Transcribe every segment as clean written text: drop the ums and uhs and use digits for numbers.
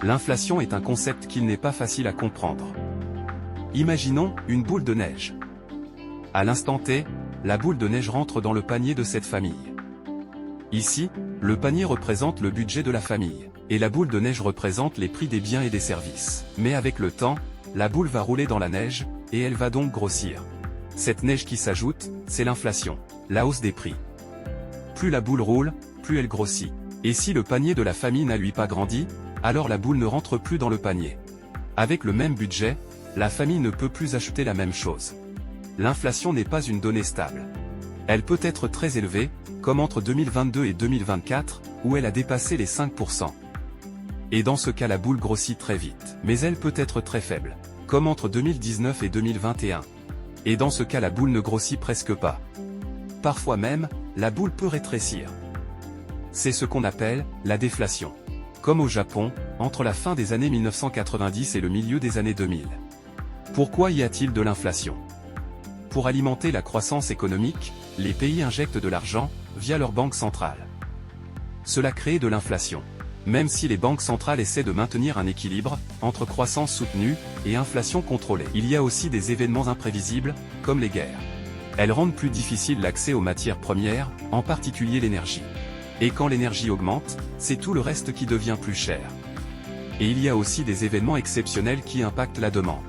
L'inflation est un concept qu'il n'est pas facile à comprendre. Imaginons une boule de neige. À l'instant T, la boule de neige rentre dans le panier de cette famille. Ici, le panier représente le budget de la famille, et la boule de neige représente les prix des biens et des services. Mais avec le temps, la boule va rouler dans la neige, et elle va donc grossir. Cette neige qui s'ajoute, c'est l'inflation, la hausse des prix. Plus la boule roule, plus elle grossit. Et si le panier de la famille n'a lui pas grandi, alors la boule ne rentre plus dans le panier. Avec le même budget, la famille ne peut plus acheter la même chose. L'inflation n'est pas une donnée stable. Elle peut être très élevée, comme entre 2022 et 2024, où elle a dépassé les 5%. Et dans ce cas la boule grossit très vite. Mais elle peut être très faible, comme entre 2019 et 2021. Et dans ce cas la boule ne grossit presque pas. Parfois même, la boule peut rétrécir. C'est ce qu'on appelle la déflation. Comme au Japon, entre la fin des années 1990 et le milieu des années 2000. Pourquoi y a-t-il de l'inflation? Pour alimenter la croissance économique, les pays injectent de l'argent, via leur banque centrale. Cela crée de l'inflation. Même si les banques centrales essaient de maintenir un équilibre, entre croissance soutenue, et inflation contrôlée. Il y a aussi des événements imprévisibles, comme les guerres. Elles rendent plus difficile l'accès aux matières premières, en particulier l'énergie. Et quand l'énergie augmente, c'est tout le reste qui devient plus cher. Et il y a aussi des événements exceptionnels qui impactent la demande.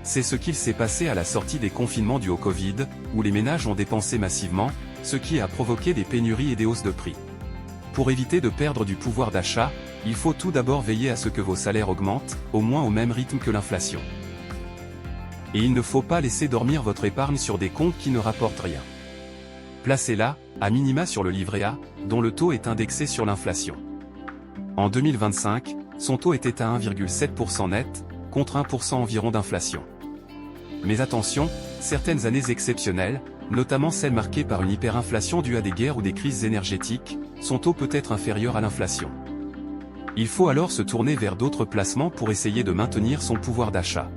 C'est ce qu'il s'est passé à la sortie des confinements dus au Covid, où les ménages ont dépensé massivement, ce qui a provoqué des pénuries et des hausses de prix. Pour éviter de perdre du pouvoir d'achat, il faut tout d'abord veiller à ce que vos salaires augmentent, au moins au même rythme que l'inflation. Et il ne faut pas laisser dormir votre épargne sur des comptes qui ne rapportent rien. Placez-la, à minima sur le livret A, dont le taux est indexé sur l'inflation. En 2025, son taux était à 1,7% net, contre 1% environ d'inflation. Mais attention, certaines années exceptionnelles, notamment celles marquées par une hyperinflation due à des guerres ou des crises énergétiques, son taux peut être inférieur à l'inflation. Il faut alors se tourner vers d'autres placements pour essayer de maintenir son pouvoir d'achat.